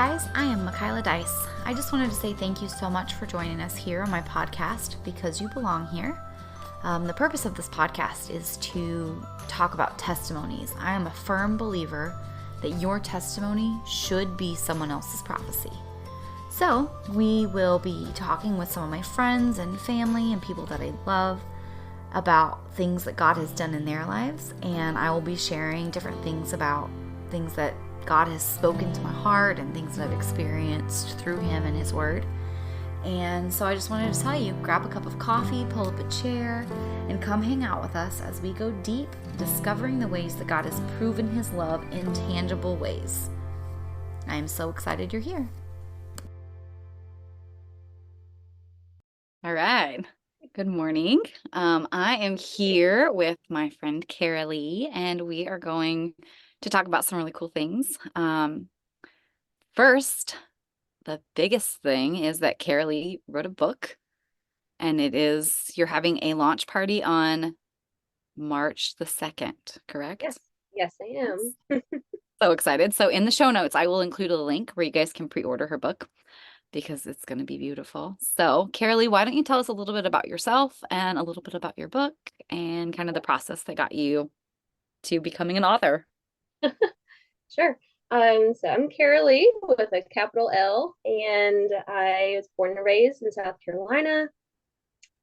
guys, I am Michaela Dice. I just wanted to say thank you so much for joining us here on my podcast, Because You Belong Here. The purpose of this podcast is to talk about testimonies. I am a firm believer that your testimony should be someone else's prophecy. So we will be talking with some of my friends and family and people that I love about things that God has done in their lives, and I will be sharing different things about things that God has spoken to my heart and things that I've experienced through Him and His Word. And so I just wanted to tell you, grab a cup of coffee, pull up a chair, and come hang out with us as we go deep, discovering the ways that God has proven His love in tangible ways. I am so excited you're here. All right. Good morning. I am here with my friend CaraLea, and we are going to talk about some really cool things. First, the biggest thing is that CaraLea wrote a book, and you're having a launch party on March the 2nd, correct? Yes, I am. So excited. So in the show notes, I will include a link where you guys can pre-order her book because it's going to be beautiful. So CaraLea, why don't you tell us a little bit about yourself and a little bit about your book and kind of the process that got you to becoming an author? Sure. So I'm CaraLea with a capital L, and I was born and raised in South Carolina.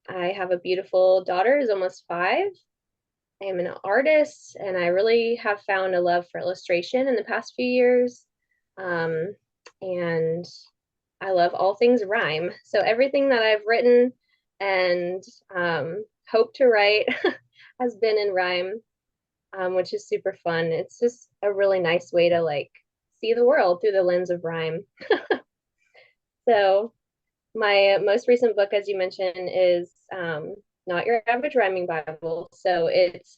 I have a beautiful daughter who's almost 5. I am an artist, and I really have found a love for illustration in the past few years. And I love all things rhyme. So everything that I've written and hope to write has been in rhyme, which is super fun. It's just a really nice way to see the world through the lens of rhyme. So my most recent book, as you mentioned, is Not Your Average Rhyming Bible. So it's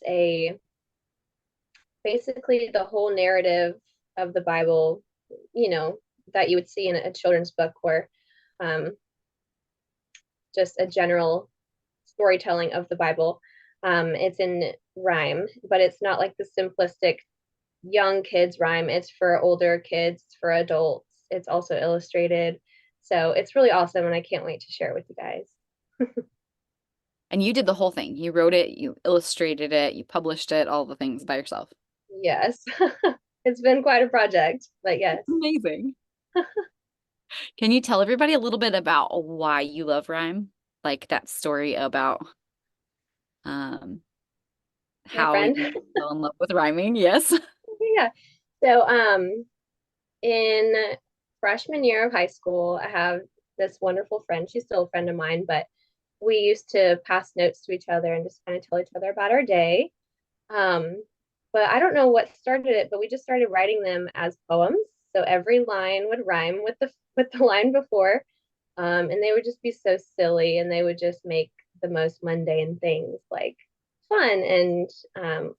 basically the whole narrative of the Bible, that you would see in a children's book, where just a general storytelling of the Bible. It's in rhyme, but it's not like the simplistic young kids rhyme. It's for older kids, for adults. It's also illustrated. So it's really awesome, and I can't wait to share it with you guys. And you did the whole thing. You wrote it, you illustrated it, you published it, all the things by yourself. Yes. It's been quite a project, but yes. Amazing. Can you tell everybody a little bit about why you love rhyme? Like that story about My how friend. you fell in love with rhyming. Yes. Yeah. So in freshman year of high school, I have this wonderful friend. She's still a friend of mine, but we used to pass notes to each other and just kind of tell each other about our day. But I don't know what started it, but we just started writing them as poems. So every line would rhyme with the line before. And they would just be so silly, and they would just make the most mundane things like fun. And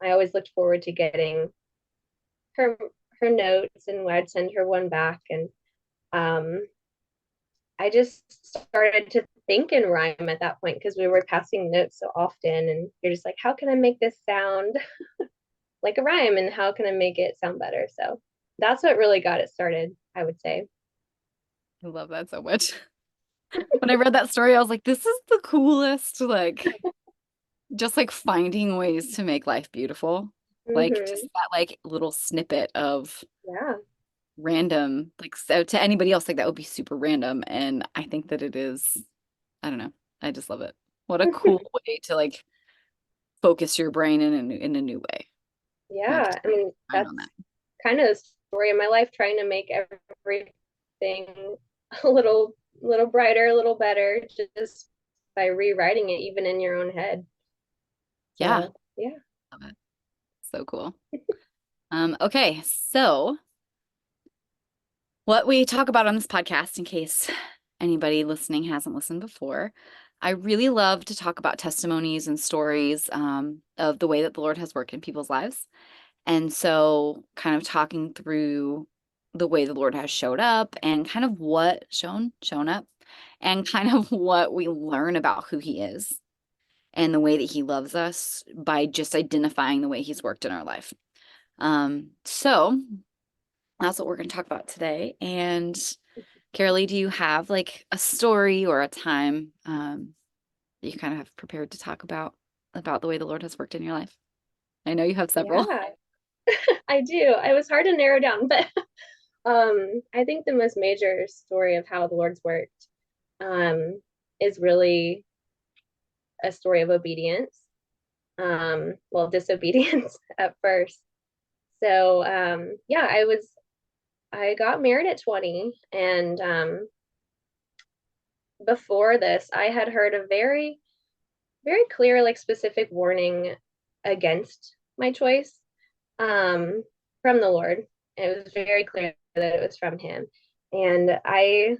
I always looked forward to getting her her notes, and I'd send her one back. And um, I just started to think in rhyme at that point, because we were passing notes so often, and you're just like, how can I make this sound like a rhyme, and how can I make it sound better? So that's what really got it started, I would say. I love that so much. When I read that story, I was like, this is the coolest, just like finding ways to make life beautiful. Like just Mm-hmm. that little snippet of Yeah. random, so to anybody else, that would be super random. And I think that it is, I don't know. I just love it. What a cool way to focus your brain in a new way. Yeah. I mean, I on that's that. kind of the story of my life, trying to make everything a little brighter, a little better, just by rewriting it even in your own head. Yeah. So yeah. Love it. So cool. Okay, so what we talk about on this podcast, in case anybody listening hasn't listened before, I really love to talk about testimonies and stories of the way that the Lord has worked in people's lives. And so kind of talking through the way the Lord has showed up and kind of what shown up and kind of what we learn about who He is and the way that He loves us by just identifying the way He's worked in our life. So That's what we're going to talk about today. And CaraLea, do you have like a story or a time that you kind of have prepared to talk about the way the Lord has worked in your life? I know you have several. Yeah, I do. It was hard to narrow down, but I think the most major story of how the Lord's worked um, is really a story of obedience. Well, disobedience at first. So yeah, I got married at 20, and before this, I had heard a very clear, like specific warning against my choice from the Lord. It was very clear that it was from Him, and I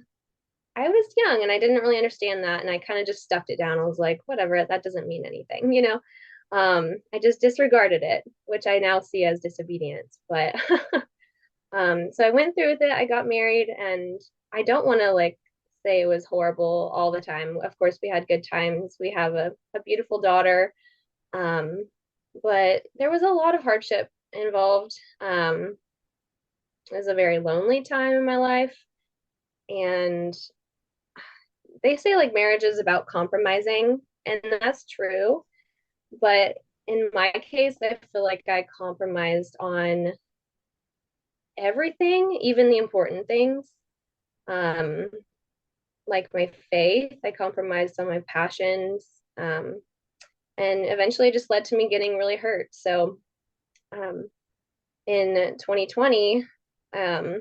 was young and I didn't really understand that, and I kind of just stuffed it down. I was like, whatever, that doesn't mean anything, you know. I just disregarded it, which I now see as disobedience. But so I went through with it. I got married, and I don't want to like say it was horrible all the time. Of course, we had good times. We have a beautiful daughter. Um, but there was a lot of hardship involved. It was a very lonely time in my life. And they say like marriage is about compromising, and that's true. But in my case, I feel like I compromised on everything, even the important things. Um, like my faith, I compromised on my passions. And eventually it just led to me getting really hurt. So um, in 2020, um,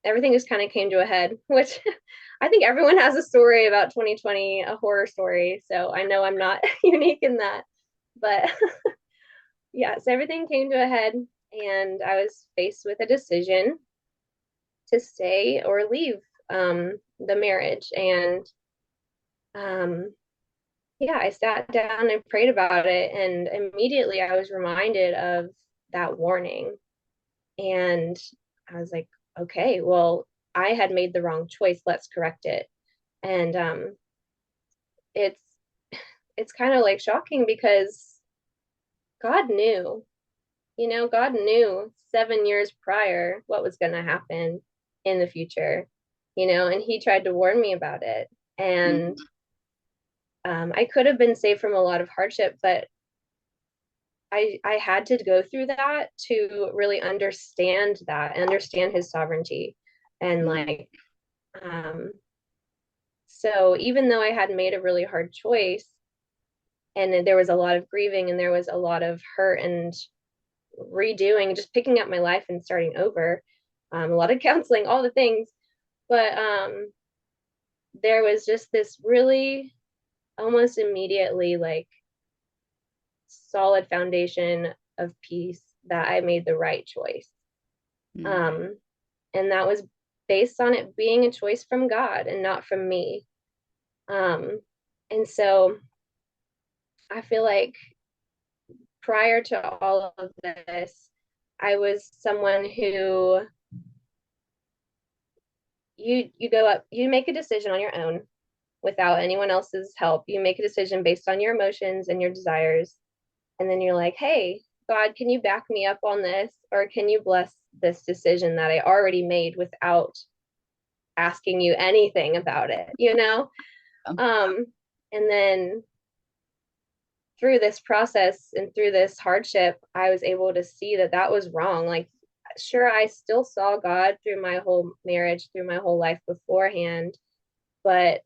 everything just kind of came to a head, which I think everyone has a story about 2020, a horror story. So I know I'm not unique in that. But yeah, so everything came to a head, and I was faced with a decision to stay or leave the marriage. And um, yeah, I sat down and prayed about it, and immediately I was reminded of that warning. And I was like, okay, well, I had made the wrong choice. Let's correct it. And it's it's kind of like shocking because God knew, God knew 7 years prior what was going to happen in the future, and He tried to warn me about it. And Mhm. I could have been saved from a lot of hardship, but I had to go through that to really understand His sovereignty. And Mhm. like, um, so even though I had made a really hard choice, and there was a lot of grieving and there was a lot of hurt and redoing, just picking up my life and starting over, a lot of counseling, all the things. But there was just this really almost immediately like solid foundation of peace that I made the right choice. Mhm. Um, and that was based on it being a choice from God and not from me. Um, and so I feel like prior to all of this, I was someone who you go up, you make a decision on your own without anyone else's help. You make a decision based on your emotions and your desires, and then you're like, "Hey, God, can you back me up on this, or can you bless this decision that I already made without asking you anything about it?" Um, and then through this process and through this hardship, I was able to see that that was wrong. Like, sure, I still saw God through my whole marriage, through my whole life beforehand, but,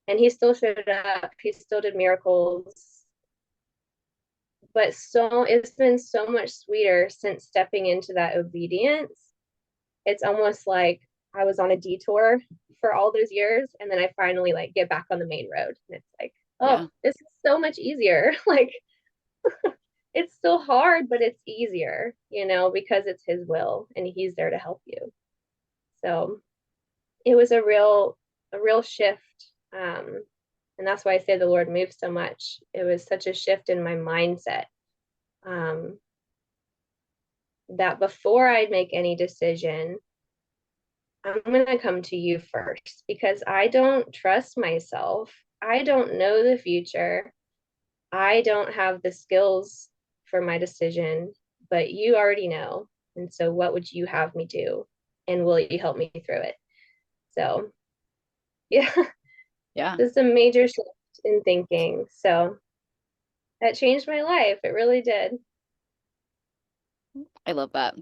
and He still showed up, He still did miracles. But so it's been so much sweeter since stepping into that obedience. It's almost like I was on a detour for all those years, and then I finally like get back on the main road. And it's like, oh, Yeah. this is so much easier. Like, it's still hard, but it's easier, because it's His will and He's there to help you. So it was a real shift. And that's why I say the Lord moves so much. It was such a shift in my mindset, um, that before I make any decision, I'm going to come to you first because I don't trust myself. I don't know the future. I don't have the skills for my decision, but you already know. And so what would you have me do? And will you help me through it? So yeah, Yeah. just a major shift in thinking. So that changed my life. It really did. I love that.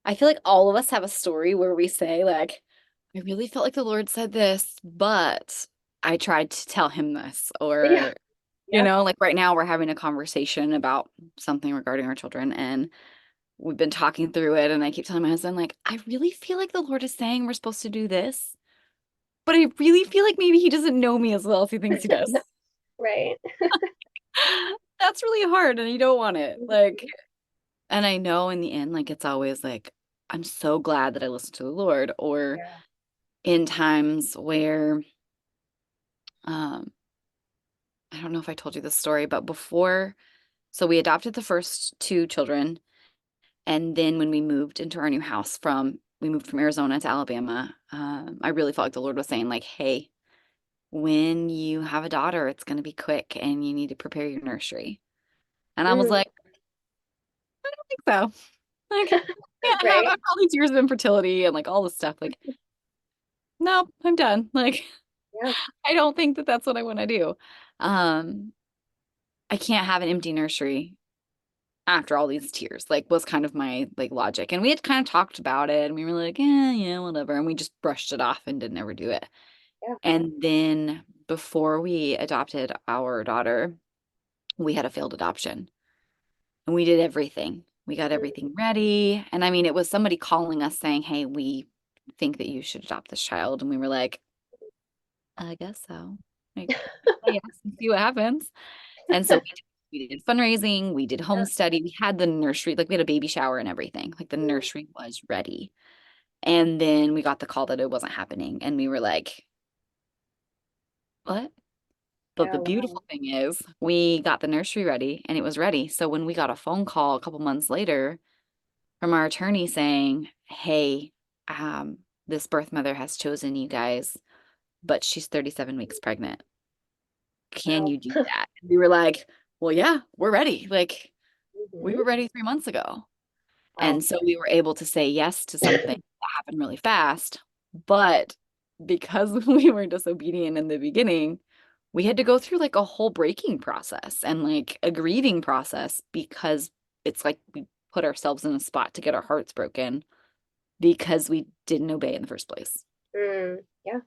I feel like all of us have a story where we say, like, I really felt like the Lord said this, but I tried to tell him this. Yeah. Or, Yeah. like right now we're having a conversation about something regarding our children, and we've been talking through it. And I keep telling my husband, like, I really feel like the Lord is saying we're supposed to do this, but I really feel like maybe he doesn't know me as well as he thinks he does. Right. That's really hard, and you don't want it. Like, and I know in the end, like, it's always like, I'm so glad that I listened to the Lord. Or Yeah. in times where, um, I don't know if I told you this story, but before, so we adopted the first two children. And then when we moved into our new house we moved from Arizona to Alabama, I really felt like the Lord was saying, like, hey, when you have a daughter, it's going to be quick and you need to prepare your nursery. And I was Mm, like, I don't think so. Like, yeah, I have right. all these years of infertility and like all this stuff. Like, no, I'm done. Like, Yeah. I don't think that that's what I want to do. Um, I can't have an empty nursery after all these tears, like, was kind of my like logic. And we had kind of talked about it and we were like, yeah, whatever. And we just brushed it off and didn't ever do it. Yeah. And then before we adopted our daughter, we had a failed adoption and we did everything. We got Mm, everything ready. And I mean, it was somebody calling us saying, hey, we think that you should adopt this child. And we were like, I guess so. Like, yes, and see what happens. And so we did fundraising, we did home yeah. study, we had the nursery, like we had a baby shower and everything. Like the Mm, nursery was ready. And then we got the call that it wasn't happening. And we were like, what? But yeah. the Wow. beautiful thing is we got the nursery ready and it was ready. So when we got a phone call a couple months later from our attorney saying, hey, this birth mother has chosen you guys, but she's 37 weeks pregnant. Can Wow. you do that? And we were like, well, yeah, we're ready. Like, we were Hmm. ready 3 months ago. Wow. And so we were able to say yes to something that happened really fast. But because we were disobedient in the beginning, we had to go through like a whole breaking process and like a grieving process, because it's like we put ourselves in a spot to get our hearts broken because we didn't obey in the first place, Yeah.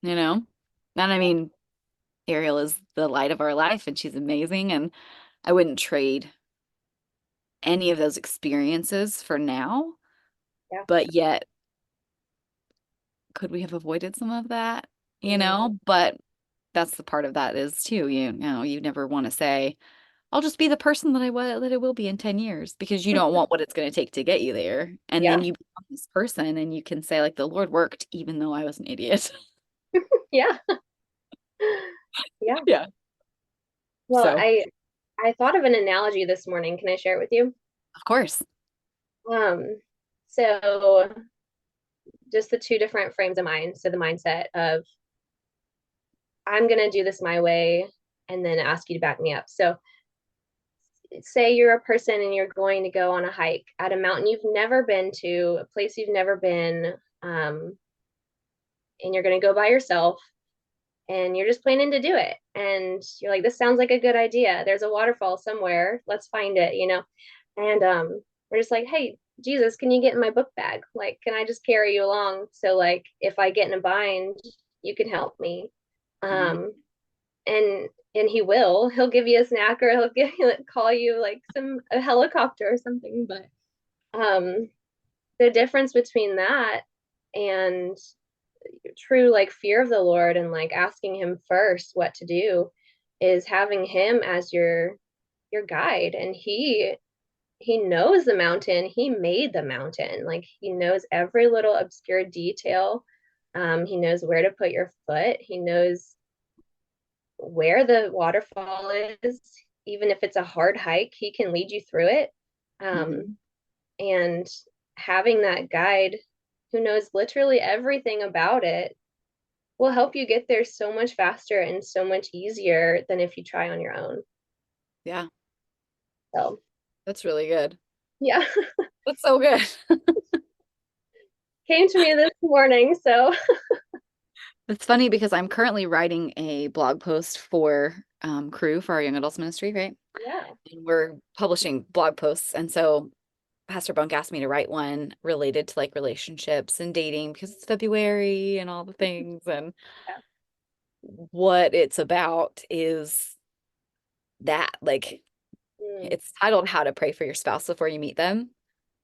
you know? And I mean, Ariel is the light of our life and she's amazing. And I wouldn't trade any of those experiences for now, Yeah. but yet could we have avoided some of that? Mm, But that's the part of that is too, you never want to say, I'll just be the person that I will be in 10 years, because you don't want what it's going to take to get you there. And yeah. then you become this person and you can say, like, the Lord worked even though I was an idiot. Yeah. Yeah. Yeah. Well, So, I thought of an analogy this morning. Can I share it with you? of course. So just the two different frames of mind. So the mindset of I'm gonna do this my way and then ask you to back me up. So say you're a person and you're going to go on a hike at a mountain you've never been to, a place you've never been, and you're gonna go by yourself and you're just planning to do it. And you're like, this sounds like a good idea. There's a waterfall somewhere. Let's find it. And we're just like, hey, Jesus, can you get in my book bag? Like, can I just carry you along? So like if I get in a bind, you can help me. Mhm. Um, and he'll give you a snack, or call you like a helicopter or something. But um the difference between that and true like fear of the Lord and like asking him first what to do is having him as your guide. And he knows the mountain. He made the mountain. Like he knows every little obscure detail. He knows where to put your foot. He knows where the waterfall is. Even if it's a hard hike, he can lead you through it. Um, Mhm. and having that guide who knows literally everything about it will help you get there so much faster and so much easier than if you try on your own. Yeah, So, that's really good. Yeah. That's so good. Came to me this morning. So, It's funny because I'm currently writing a blog post for Crew for our young adults ministry, right? yeah. And we're publishing blog posts. And so Pastor Bunk asked me to write one related to like relationships and dating because it's February and all the things. And Yeah. what it's about is that, like, Mm, it's titled How to Pray for Your Spouse Before You Meet Them,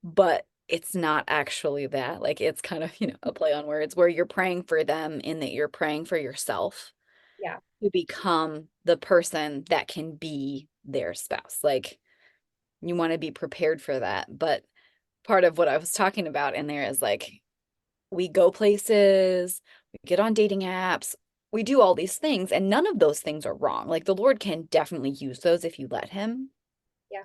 but it's not actually that. Like, it's kind of, a play on words where you're praying for them in that you're praying for yourself yeah. to become the person that can be their spouse. Like, you want to be prepared for that. But part of what I was talking about in there is like, we go places, we get on dating apps, we do all these things, and none of those things are wrong. Like, the Lord can definitely use those if you let Him. Yeah.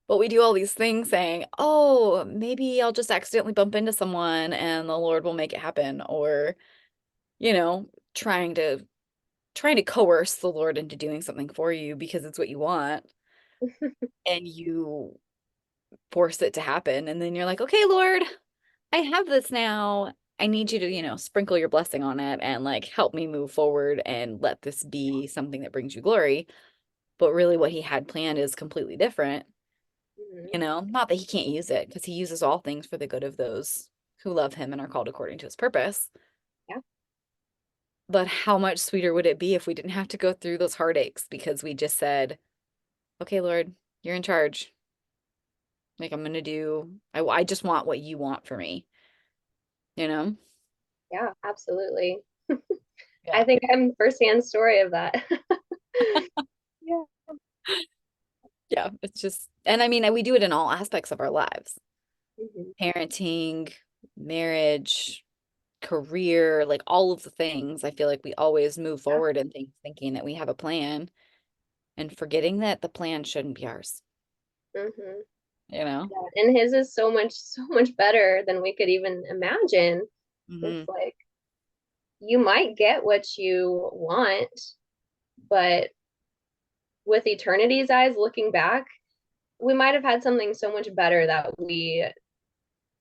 But we do all these things saying, oh, maybe I'll just accidentally bump into someone and the Lord will make it happen. Or, you know, trying to trying to coerce the Lord into doing something for you because it's what you want, and you force it to happen. And then you're like, okay, Lord, I have this now. I need you to, sprinkle your blessing on it and like help me move forward and let this be something that brings you glory. But really, what he had planned is completely different. Mhm. Not that he can't use it because he uses all things for the good of those who love him and are called according to his purpose. Yeah. But how much sweeter would it be if we didn't have to go through those heartaches because we just said, okay, Lord, you're in charge. Like, I'm going to I just want what you want for me, you know? Yeah, absolutely. I Yeah. think I'm firsthand story of that. Yeah. Yeah. It's just, and I mean, we do it in all aspects of our lives, Mhm. parenting, marriage, career, like all of the things. I feel like we always move Yeah. forward and thinking that we have a plan and forgetting that the plan shouldn't be ours, Mhm. you know? Yeah. And his is so much better than we could even imagine. It's Hmm. like you might get what you want, but with eternity's eyes looking back, we might have had something so much better that we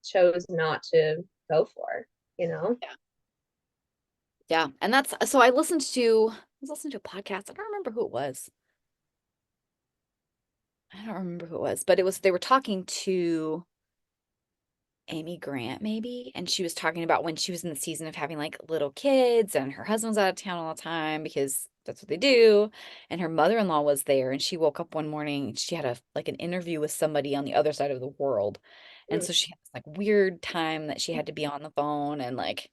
chose not to go for, you know? Yeah. Yeah. And that's so I was listening to a podcast. I don't remember who it was. I don't remember who it was, but they were talking to Amy Grant, maybe. And she was talking about when she was in the season of having like little kids and her husband's out of town all the time because that's what they do. And her mother-in-law was there and she woke up one morning and she had an interview with somebody on the other side of the world. And Mm, so she had this like weird time that she had to be on the phone and like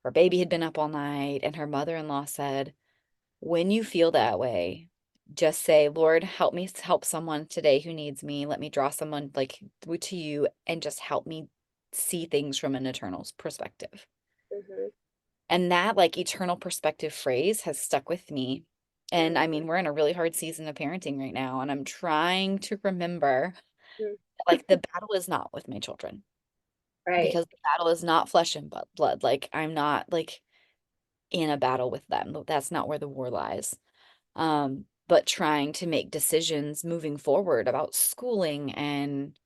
her baby had been up all night. And her mother-in-law said, when you feel that way, just say, Lord, help me help someone today who needs me. Let me draw someone like to you and just help me see things from an eternal perspective. mhm, And that like eternal perspective phrase has stuck with me. And I mhm, mean, we're in a really hard season of parenting right now, and I'm trying to remember mm. like the battle is not with my children Right. because the battle is not flesh and blood. Like I'm not like in a battle with them. That's not where the war lies. But trying to make decisions moving forward about schooling and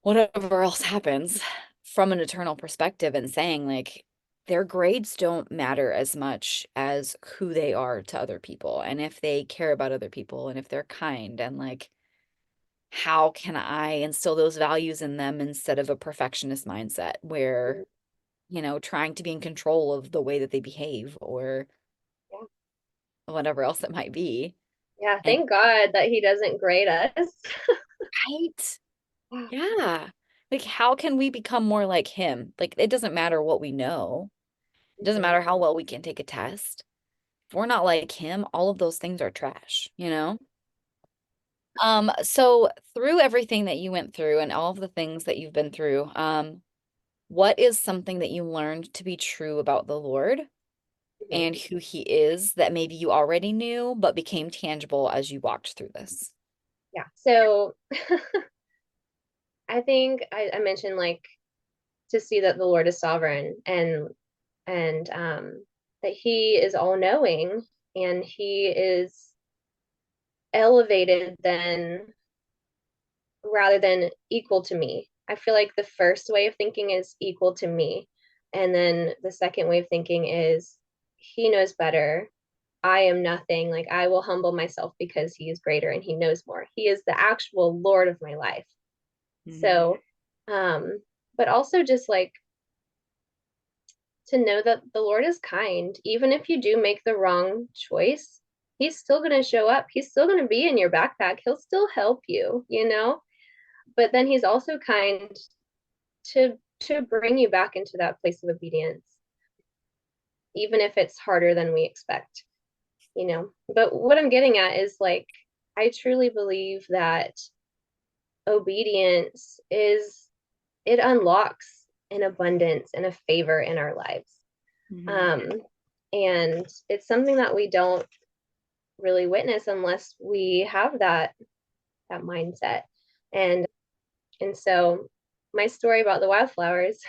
whatever else happens from an eternal perspective and saying like their grades don't matter as much as who they are to other people and if they care about other people and if they're kind and like how can I instill those values in them instead of a perfectionist mindset Mm, where trying to be in control of the way that they behave or yeah. whatever else it might be. Yeah. And Thank God that he doesn't grade us. right. Yeah. Like, how can we become more like him? Like, it doesn't matter what we know. It doesn't Mhm. matter how well we can take a test. If we're not like him, all of those things are trash, you know? So through everything that you went through and all of the things that you've been through, what is something that you learned to be true about the Lord Mhm. and who he is that maybe you already knew but became tangible as you walked through this? Yeah. So I think I mentioned like to see that the Lord is sovereign and that he is all knowing and he is elevated than rather than equal to me. I feel like the first way of thinking is equal to me. And then the second way of thinking is he knows better. I am nothing. Like I will humble myself because he is greater and he knows more. He is the actual Lord of my life. Mhm. So, but also just like to know that the Lord is kind. Even if you do make the wrong choice, he's still going to show up. He's still going to be in your backpack. He'll still help you, you know? But then he's also kind to bring you back into that place of obedience, even if it's harder than we expect, you know. But what I'm getting at is like I truly believe that obedience is it unlocks an abundance and a favor in our lives. Mhm. Um, and it's something that we don't really witness unless we have that mindset. And and so my story about the wildflowers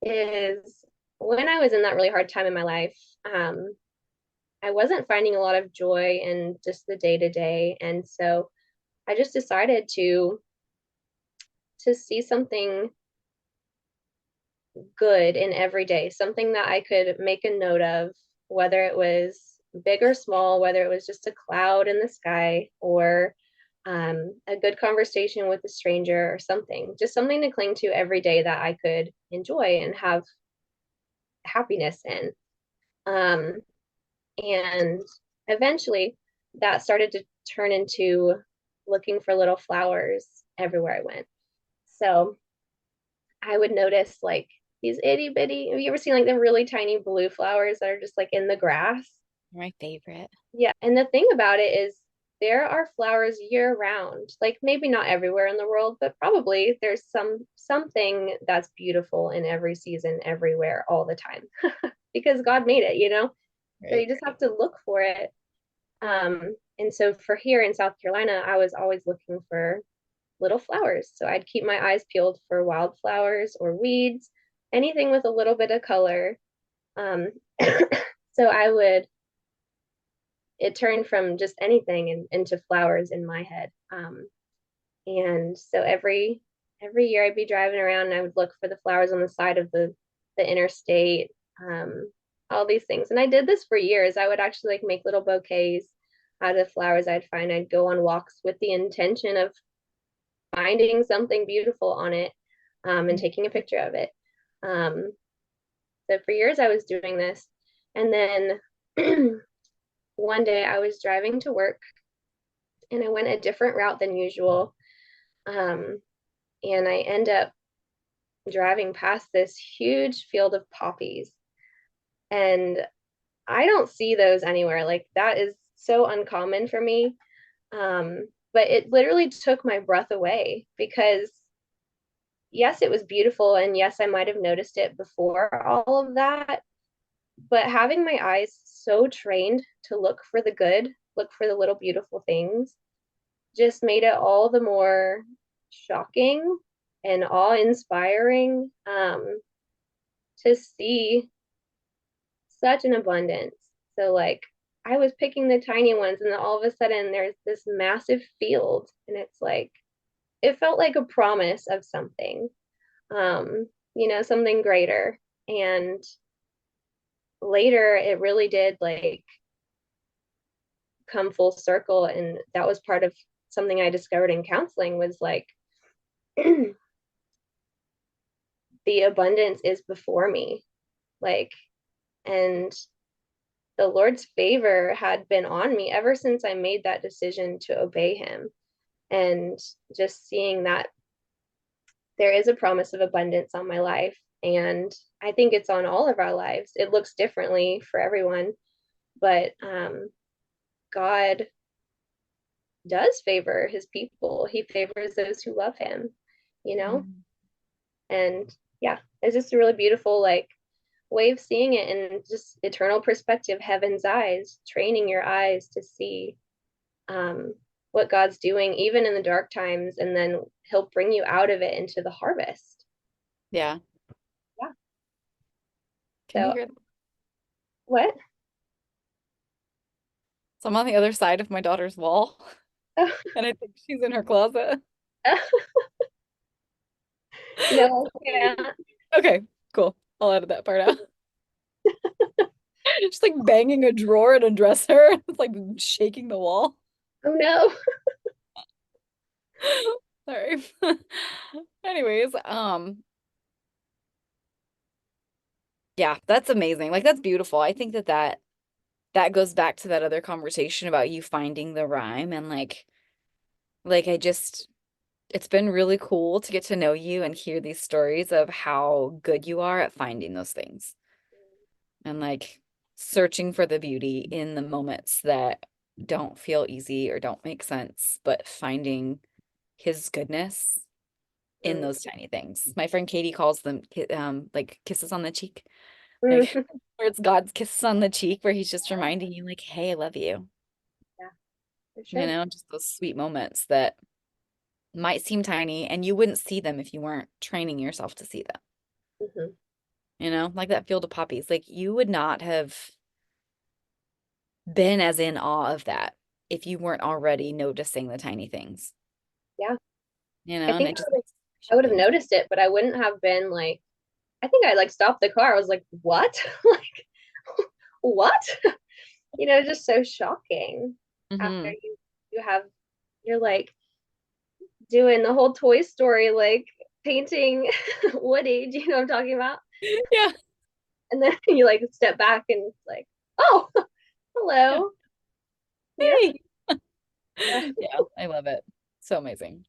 is when I was in that really hard time in my life, I wasn't finding a lot of joy in just the day to day. And so I just decided to see something good in every day, something that I could make a note of, whether it was big or small, whether it was just a cloud in the sky or a good conversation with a stranger or something, just something to cling to every day that I could enjoy and have happiness in. Um, and eventually that started to turn into looking for little flowers everywhere I went. So I would notice like these itty bitty, have you ever seen like the really tiny blue flowers that are just like in the grass? My favorite. Yeah. And the thing about it is there are flowers year round. Like maybe not everywhere in the world, but probably there's something that's beautiful in every season, everywhere, all the time. Because God made it, you know? So Right. you just have to look for it. And so for here in South Carolina, I was always looking for little flowers. So I'd keep my eyes peeled for wildflowers or weeds, anything with a little bit of color. Um, so I would, it turned from just anything into flowers in my head. And so every year I'd be driving around and I would look for the flowers on the side of the interstate, all these things. And I did this for years. I would actually like make little bouquets out of the flowers I'd find. I'd go on walks with the intention of finding something beautiful on it, and taking a picture of it. Um, so for years I was doing this. And then one day I was driving to work and I went a different route than usual. Um, and I end up driving past this huge field of poppies. And I don't see those anywhere. Like that is so uncommon for me. But it literally took my breath away because yes, it was beautiful. And yes, I might have noticed it before all of that. But having my eyes so trained to look for the good, look for the little beautiful things, just made it all the more shocking and awe-inspiring, to see such an abundance. So like I was picking the tiny ones and then all of a sudden there's this massive field and it's like it felt like a promise of something, something greater. And later it really did like come full circle, and that was part of something I discovered in counseling was like the abundance is before me, like, and the Lord's favor had been on me ever since I made that decision to obey him. And just seeing that there is a promise of abundance on my life. And I think it's on all of our lives. It looks differently for everyone, but God does favor his people. He favors those who love him, you know? Mhm. And yeah, it's just a really beautiful, like, way of seeing it in just eternal perspective, heaven's eyes, training your eyes to see um, what God's doing, even in the dark times, and then He'll bring you out of it into the harvest. Yeah. Yeah. Can you So, hear that? what? So I'm on the other side of my daughter's wall, Oh, and I think she's in her closet. No, I can't. Okay, cool. I'll edit that part out. Just like banging a drawer in a dresser. It's like shaking the wall. Oh no. Sorry. Anyways, yeah, that's amazing. Like that's beautiful. I think that goes back to that other conversation about you finding the rhyme and like I just it's been really cool to get to know you and hear these stories of how good you are at finding those things and like searching for the beauty in the moments that don't feel easy or don't make sense, but finding his goodness in Mm. those tiny things. My friend Katie calls them like kisses on the cheek. Like Mm. where it's God's kisses on the cheek where he's just reminding you like, "Hey, I love you." Yeah, for You sure. know, just those sweet moments that might seem tiny and you wouldn't see them if you weren't training yourself to see them. Hmm. You know, like that field of poppies. Like you would not have been as in awe of that if you weren't already noticing the tiny things. Yeah. You I know, and think it just I makes you I would appreciate have things. noticed it, but I wouldn't have been like, I think I like stopped the car. I was like, what? Like, what? Just so shocking after Hmm. you have you're like doing the whole Toy Story, like painting Woody, do you know what I'm talking about? Yeah. And then you like step back and it's like, oh, Yeah. hello. Yeah. Hey. Yeah. Yeah, I love it. So amazing.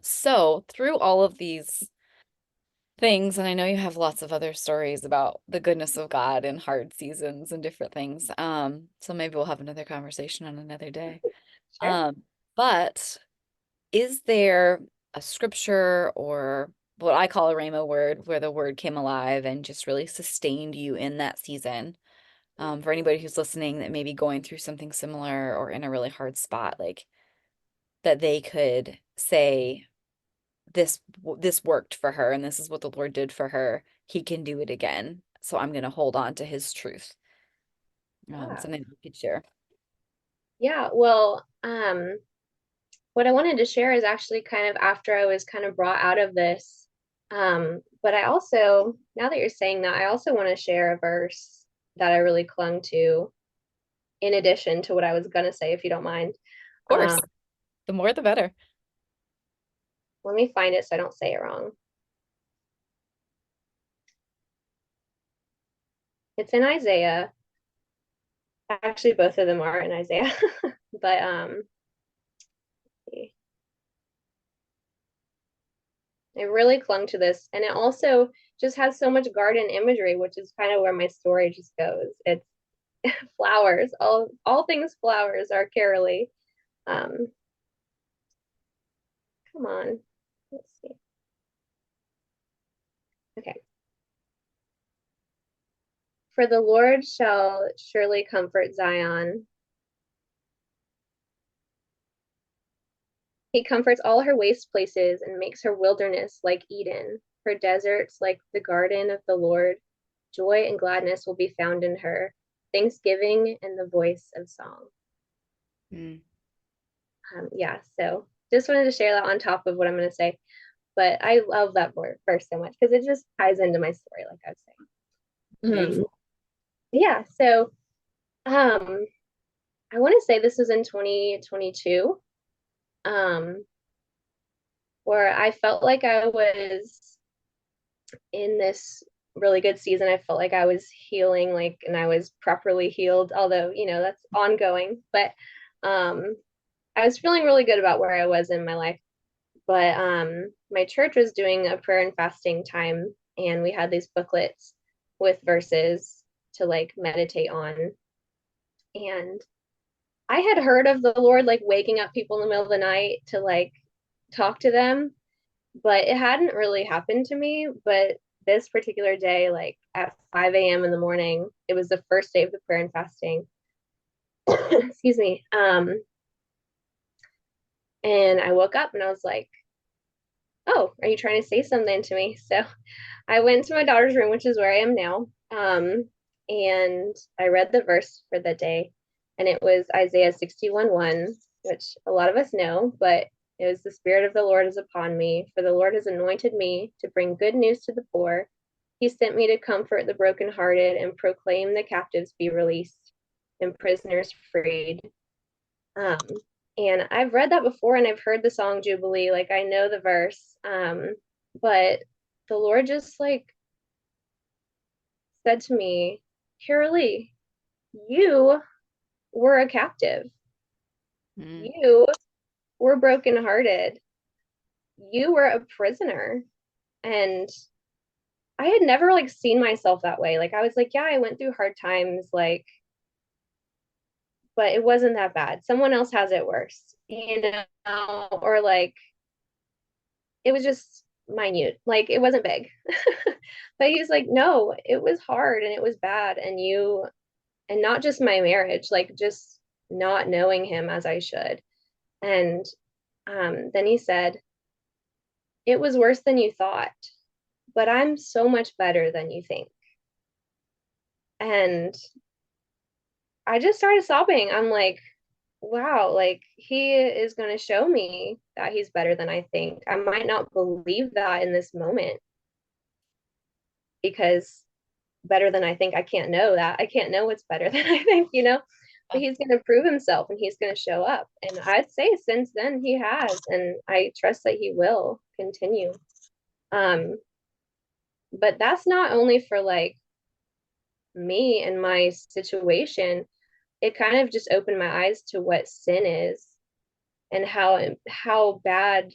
So through all of these things, and I know you have lots of other stories about the goodness of God in hard seasons and different things. So maybe we'll have another conversation on another day. Sure. Um, but is there a scripture or what I call a rhema word where the word came alive and just really sustained you in that season? For anybody who's listening that may be going through something similar or in a really hard spot, like that they could say, this worked for her and this is what the Lord did for her. He can do it again. So I'm going to hold on to his truth. Yeah. Something you could share. Yeah. Well, what I wanted to share is actually kind of after I was kind of brought out of this. But I also, now that you're saying that, I also want to share a verse that I really clung to in addition to what I was going to say, if you don't mind. Of course, the more the better. Let me find it so I don't say it wrong. It's in Isaiah. Actually, both of them are in Isaiah. But I really clung to this. And it also just has so much garden imagery, which is kind of where my story just goes. It's flowers, all things flowers are CaraLea. Um, come on. Let's see. Okay. For the Lord shall surely comfort Zion. He comforts all her waste places and makes her wilderness like Eden, her deserts like the garden of the Lord. Joy and gladness will be found in her, thanksgiving and the voice of song. Mm. Yeah, so just wanted to share that on top of what I'm going to say. But I love that verse so much because it just ties into my story, like I was saying. Beautiful. Yeah, so I want to say this was in 2022, um, where I felt like I was in this really good season. I felt like I was healing, like, and I was properly healed, although, that's ongoing. But I was feeling really good about where I was in my life. But my church was doing a prayer and fasting time, and we had these booklets with verses to like meditate on. And I had heard of the Lord like waking up people in the middle of the night to like talk to them, but it hadn't really happened to me. But this particular day, like at 5 a.m. in the morning, it was the first day of the prayer and fasting. Excuse me. And I woke up and I was like, oh, are you trying to say something to me? So I went to my daughter's room, which is where I am now. And I read the verse for the day, and it was Isaiah 61:1, which a lot of us know, but It was the Spirit of the Lord is upon me, for the Lord has anointed me to bring good news to the poor. He sent me to comfort the brokenhearted and proclaim the captives be released and prisoners freed. Um, and I've read that before and I've heard the song Jubilee, like I know the verse. But the Lord just like said to me, CaraLea, you were a captive. Mm. You were brokenhearted. You were a prisoner. And I had never like seen myself that way. Like I was like, yeah, I went through hard times, like, but it wasn't that bad. Someone else has it worse, or like it was just minute, like it wasn't big. But he's like, no, it was hard and it was bad, and not just my marriage, like just not knowing him as I should. And then he said, it was worse than you thought, but I'm so much better than you think. And I just started sobbing. I'm like, wow, like he is going to show me that he's better than I think. I might not believe that in this moment because better than I think, I can't know that. I can't know what's better than I think. But he's going to prove himself and he's going to show up. And I'd say since then he has, and I trust that he will continue. Um, but that's not only for like me and my situation. It kind of just opened my eyes to what sin is and how bad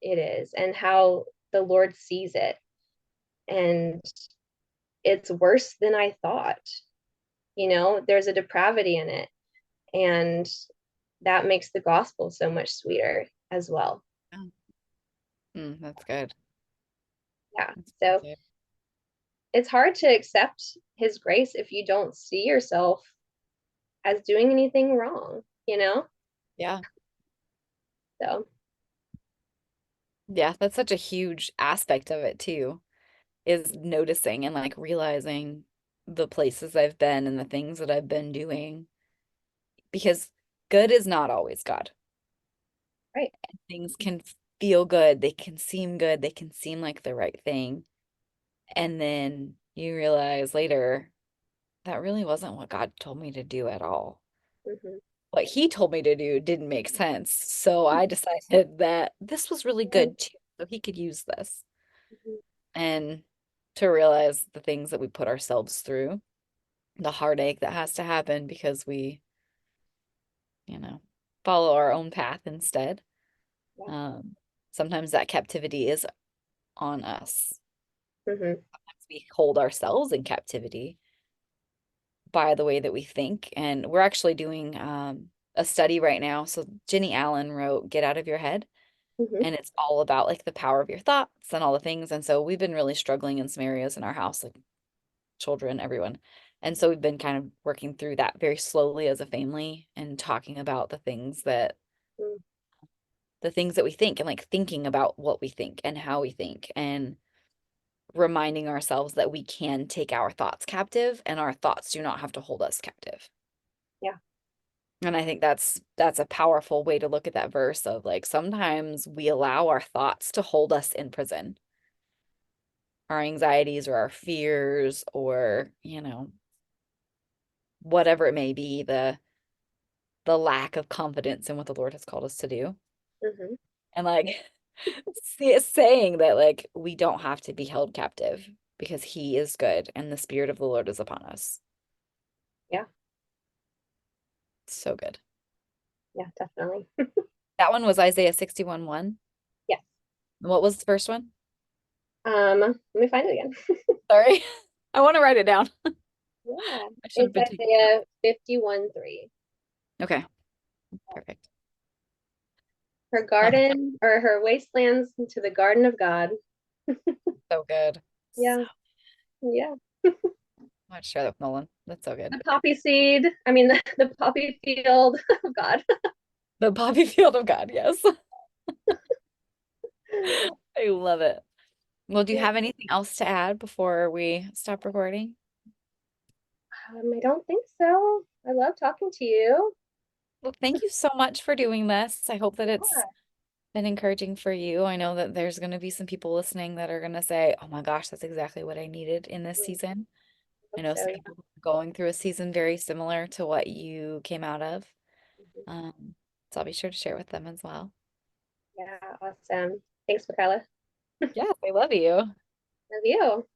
it is and how the Lord sees it. And it's worse than I thought. There's a depravity in it. And that makes the gospel so much sweeter as well. Yeah. That's good. Yeah. That's So good. it's hard to accept his grace if you don't see yourself as doing anything wrong. Yeah. So, Yeah, that's such a huge aspect of it too, is noticing and like realizing the places I've been and the things that I've been doing. Because good is not always God. right. Things can feel good, they can seem good, they can seem like the right thing. And then you realize later that really wasn't what God told me to do at all. Mm-hmm. What he told me to do didn't make sense. So I decided that this was really good too. So he could use this. Mm-hmm. And to realize the things that we put ourselves through, the heartache that has to happen because we, you know, follow our own path instead. Yeah. Um, Sometimes that captivity is on us. Mm-hmm. We hold ourselves in captivity by the way that we think. And we're actually doing a study right now. So Jenny Allen wrote Get Out of Your Head, Mm-hmm. and it's all about like the power of your thoughts and all the things. And so we've been really struggling in some areas in our house, like children, everyone. And so we've been kind of working through that very slowly as a family and talking about the things that we think and like thinking about what we think and how we think and reminding ourselves that we can take our thoughts captive and our thoughts do not have to hold us captive. Yeah. And I think that's a powerful way to look at that verse of like sometimes we allow our thoughts to hold us in prison. Our anxieties or our fears or, whatever it may be, the lack of confidence in what the Lord has called us to do. Mm-hmm. And like saying that like we don't have to be held captive because he is good and the spirit of the Lord is upon us. Yeah. So good. Yeah, definitely. That one was Isaiah 61:1. Yes. What was the first one? Let me find it again. Sorry. I want to write it down. Yeah. I should have It's been taking notes. Isaiah 51:3. Okay, perfect. Her Oh, garden or her wastelands into the garden of God. so good. So Yeah. Yeah. much share that with Nolan. That's so good. The poppy seed. I mean, the poppy field of God. The poppy field of God, yes. I love it. Well, do you Yeah. have anything else to add before we stop recording? I don't think so. I love talking to you. Well, thank you so much for doing this. I hope that it's Yeah. been encouraging for you. I know that there's going to be some people listening that are going to say, "Oh my gosh, that's exactly what I needed in this Mm, season." I hope know so, some yeah. people are going through a season very similar to what you came out of. Mhm. So I'll be sure to share with them as well. Yeah, awesome. Thanks, Michaela. Yeah, I love you. Love you.